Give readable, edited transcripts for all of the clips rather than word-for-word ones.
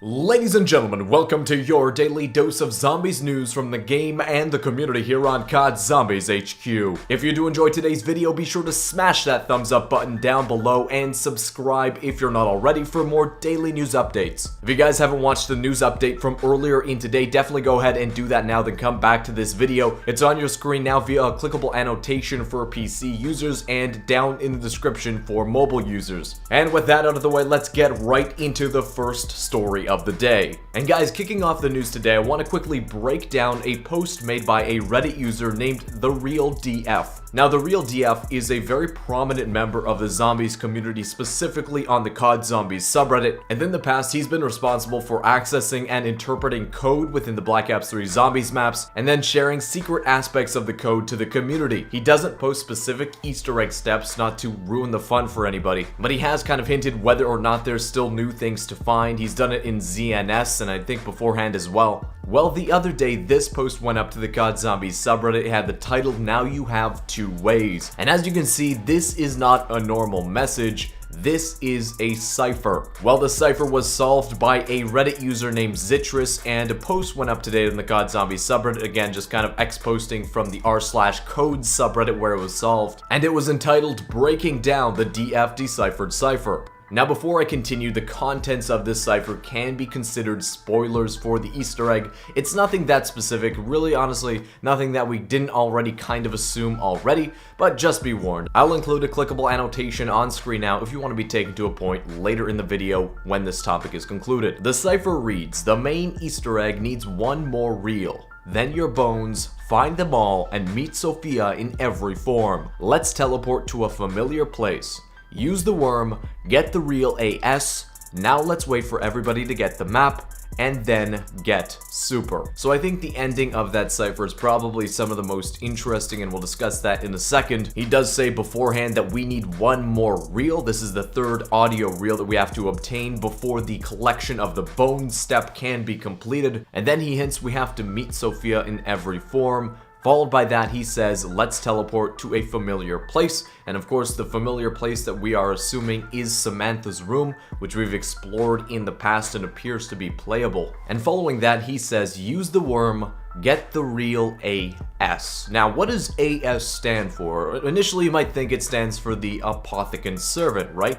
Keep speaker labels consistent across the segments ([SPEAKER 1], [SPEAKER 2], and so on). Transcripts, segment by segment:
[SPEAKER 1] Ladies and gentlemen, welcome to your daily dose of zombies news from the game and the community here on COD Zombies HQ. If you do enjoy today's video, be sure to smash that thumbs up button down below and subscribe if you're not already for more daily news updates. If you guys haven't watched the news update from earlier in today, definitely go ahead and do that now, then come back to this video. It's on your screen now via a clickable annotation for PC users and down in the description for mobile users. And with that out of the way, let's get right into the first story of the day. And guys, kicking off the news today, I want to quickly break down a post made by a Reddit user named TheRealDF. Now, TheRealDF is a very prominent member of the zombies community, specifically on the COD Zombies subreddit, and in the past he's been responsible for accessing and interpreting code within the Black Ops 3 Zombies maps, and then sharing secret aspects of the code to the community. He doesn't post specific Easter egg steps, not to ruin the fun for anybody, but he has kind of hinted whether or not there's still new things to find. He's done it in ZNS and I think beforehand as well. Well, the other day this post went up to the COD Zombies subreddit. It had the title, "Now You Have Two Ways." And as you can see, this is not a normal message. This is a cipher. Well, the cipher was solved by a Reddit user named Zitrus, and a post went up today in the COD Zombies subreddit, again just kind of exposting from the r/code subreddit where it was solved, and it was entitled "Breaking Down the DF Deciphered Cipher." Now, before I continue, the contents of this cipher can be considered spoilers for the Easter egg. It's nothing that specific, really honestly, nothing that we didn't already kind of assume already, but just be warned. I'll include a clickable annotation on screen now if you want to be taken to a point later in the video when this topic is concluded. The cipher reads, "The main Easter egg needs one more reel. Then your bones, find them all, and meet Sophia in every form. Let's teleport to a familiar place. Use the worm, get the real AS, now let's wait for everybody to get the map, and then get super." So I think the ending of that cipher is probably some of the most interesting, and we'll discuss that in a second. He does say beforehand that we need one more reel. This is the third audio reel that we have to obtain before the collection of the bone step can be completed. And then he hints we have to meet Sophia in every form. Followed by that, he says, let's teleport to a familiar place. And of course, the familiar place that we are assuming is Samantha's room, which we've explored in the past and appears to be playable. And following that, he says, use the worm, get the real AS. Now, what does AS stand for? Initially, you might think it stands for the Apothicon Servant, right?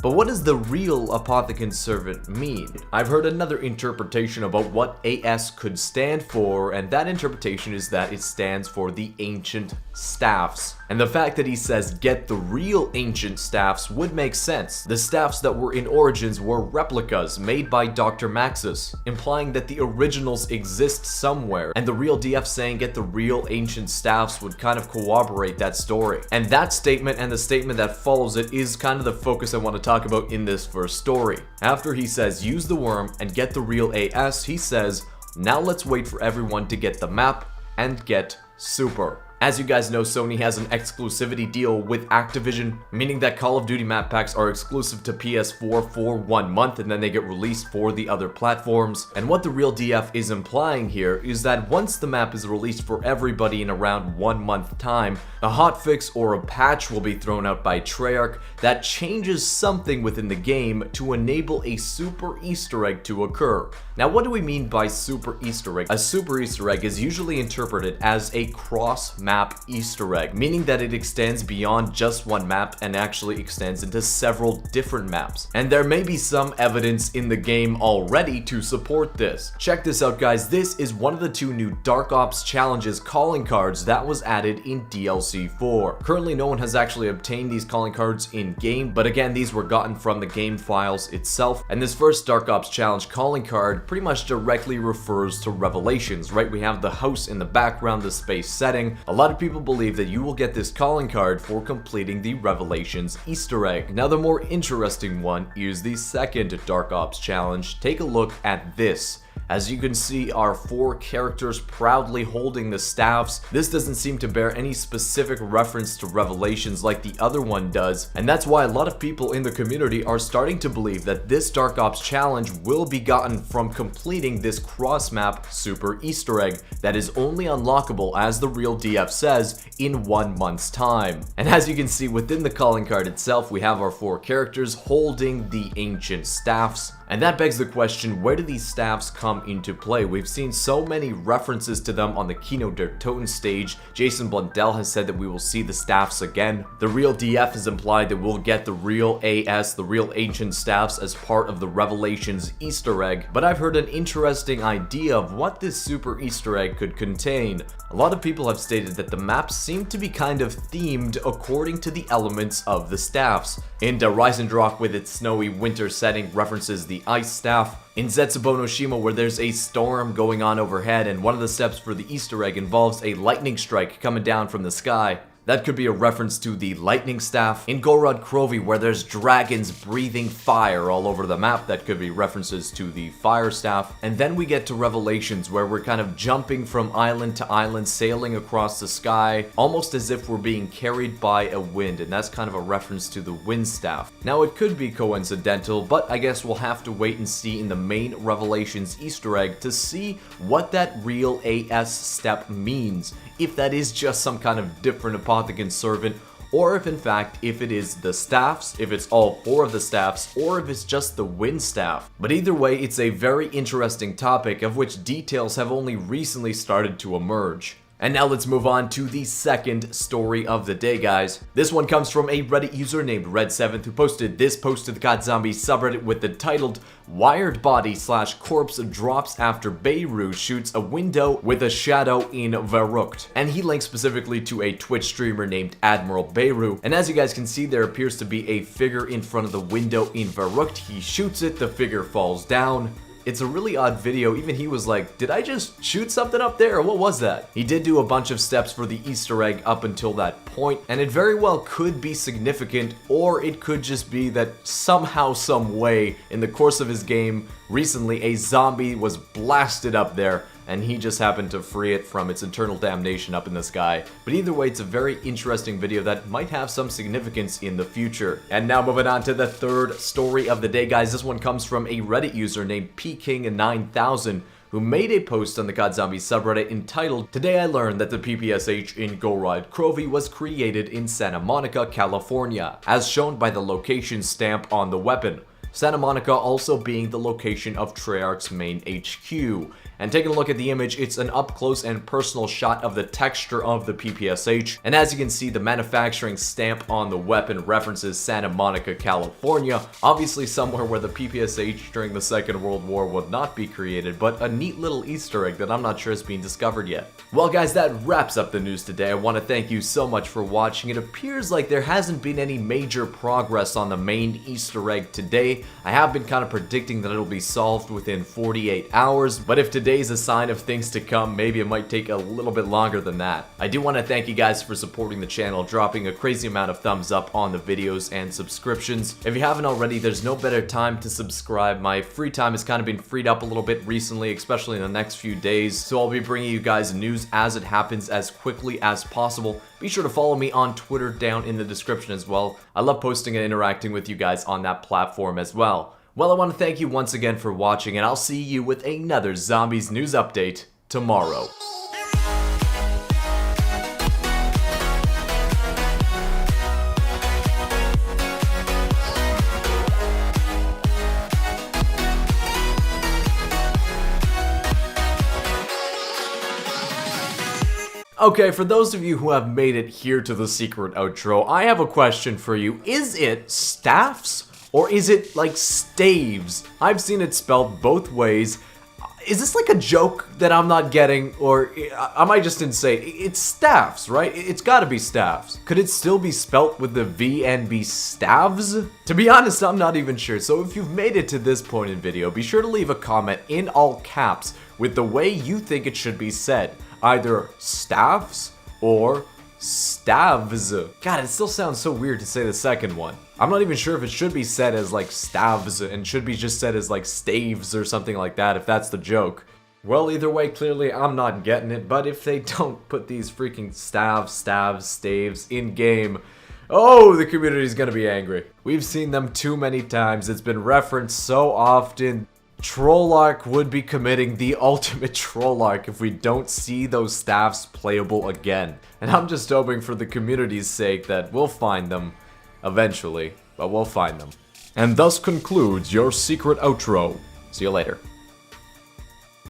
[SPEAKER 1] But what does the Real Apothicon Servant mean? I've heard another interpretation about what AS could stand for, and that interpretation is that it stands for the Ancient Staffs. And the fact that he says get the real Ancient Staffs would make sense. The staffs that were in Origins were replicas made by Dr. Maxis, implying that the originals exist somewhere, and the TheRealDF saying get the real Ancient Staffs would kind of corroborate that story. And that statement and the statement that follows it is kind of the focus I want to talk about in this first story. After he says use the worm and get the real AS, he says now let's wait for everyone to get the map and get super. As you guys know, Sony has an exclusivity deal with Activision, meaning that Call of Duty map packs are exclusive to PS4 for 1 month and then they get released for the other platforms. And what the TheRealDF is implying here is that once the map is released for everybody in around 1 month time, a hotfix or a patch will be thrown out by Treyarch that changes something within the game to enable a super Easter egg to occur. Now, what do we mean by super Easter egg? A super Easter egg is usually interpreted as a cross-map Easter egg, meaning that it extends beyond just one map and actually extends into several different maps. And there may be some evidence in the game already to support this. Check this out, guys. This is one of the 2 new Dark Ops challenges calling cards that was added in DLC 4. Currently, no one has actually obtained these calling cards in-game, but again, these were gotten from the game files itself. And this first Dark Ops challenge calling card pretty much directly refers to Revelations, right? We have the house in the background, the space setting. A lot of people believe that you will get this calling card for completing the Revelations Easter egg. Now, the more interesting one is the second Dark Ops challenge. Take a look at this. As you can see, our 4 characters proudly holding the staffs. This doesn't seem to bear any specific reference to Revelations like the other one does, and that's why a lot of people in the community are starting to believe that this Dark Ops challenge will be gotten from completing this cross-map super Easter egg that is only unlockable, as the TheRealDF says, in 1 month's time. And as you can see within the calling card itself, we have our 4 characters holding the Ancient Staffs. And that begs the question, where do these staffs come into play? We've seen so many references to them on the Kino Teleporter stage. Jason Blundell has said that we will see the staffs again. The TheRealDF has implied that we'll get the Real AS, the Real Ancient staffs, as part of the Revelations Easter Egg. But I've heard an interesting idea of what this super Easter egg could contain. A lot of people have stated that the maps seem to be kind of themed according to the elements of the staffs. In Reisendrock, with its snowy winter setting, references the ice staff. In Zetsubo no Shima, where there's a storm going on overhead, and one of the steps for the Easter egg involves a lightning strike coming down from the sky. That could be a reference to the lightning staff. In Gorod Krovi, where there's dragons breathing fire all over the map, that could be references to the fire staff. And then we get to Revelations, where we're kind of jumping from island to island, sailing across the sky, almost as if we're being carried by a wind, and that's kind of a reference to the wind staff. Now, it could be coincidental, but I guess we'll have to wait and see in the main Revelations Easter egg to see what that Real AS step means. If that is just some kind of different Apothicon Servant, or if in fact, if it is the staffs, if it's all 4 of the staffs, or if it's just the wind staff. But either way, it's a very interesting topic of which details have only recently started to emerge. And now let's move on to the second story of the day, guys. This one comes from a Reddit user named Red7th, who posted this post to the COD Zombies subreddit with the titled "Wired Body / Corpse Drops After Beirut Shoots a Window with a Shadow in Verrückt." And he links specifically to a Twitch streamer named Admiral Beirut. And as you guys can see, there appears to be a figure in front of the window in Verrückt. He shoots it, the figure falls down. It's a really odd video. Even he was like, did I just shoot something up there, or what was that? He did do a bunch of steps for the Easter egg up until that point, and it very well could be significant, or it could just be that somehow, some way, in the course of his game, recently a zombie was blasted up there, and he just happened to free it from its eternal damnation up in the sky. But either way, it's a very interesting video that might have some significance in the future. And now moving on to the third story of the day, guys. This one comes from a Reddit user named pking9000, who made a post on the COD Zombies subreddit entitled, "Today I learned that the PPSH in Gorod Krovi was created in Santa Monica, California, as shown by the location stamp on the weapon. Santa Monica also being the location of Treyarch's main HQ. And taking a look at the image, it's an up-close and personal shot of the texture of the PPSH, and as you can see, the manufacturing stamp on the weapon references Santa Monica, California, obviously somewhere where the PPSH during the Second World War would not be created, but a neat little Easter egg that I'm not sure has been discovered yet." Well guys, that wraps up the news today. I want to thank you so much for watching. It appears like there hasn't been any major progress on the main Easter egg today. I have been kind of predicting that it'll be solved within 48 hours, but if today's a sign of things to come, maybe it might take a little bit longer than that. I do want to thank you guys for supporting the channel, dropping a crazy amount of thumbs up on the videos and subscriptions. If you haven't already, there's no better time to subscribe. My free time has kind of been freed up a little bit recently, especially in the next few days, so I'll be bringing you guys news as it happens as quickly as possible. Be sure to follow me on Twitter down in the description as well. I love posting and interacting with you guys on that platform as well. Well, I want to thank you once again for watching, and I'll see you with another Zombies news update tomorrow. Okay, for those of you who have made it here to the secret outro, I have a question for you. Is it staffs? Or is it like staves? I've seen it spelled both ways. Is this like a joke that I'm not getting, or am I just insane? It's staffs, right? It's gotta be staffs. Could it still be spelt with the V and be staves? To be honest, I'm not even sure. So if you've made it to this point in video, be sure to leave a comment in all caps with the way you think it should be said. Either staffs or staves. God, it still sounds so weird to say the second one. I'm not even sure if it should be said as like staves and should be just said as like staves or something like that, if that's the joke. Well, either way, clearly I'm not getting it, but if they don't put these freaking staves in game, oh, the community's gonna be angry. We've seen them too many times. It's been referenced so often. Trollarch would be committing the ultimate Trollarch if we don't see those staffs playable again. And I'm just hoping for the community's sake that we'll find them eventually, but we'll find them. And thus concludes your secret outro. See you later.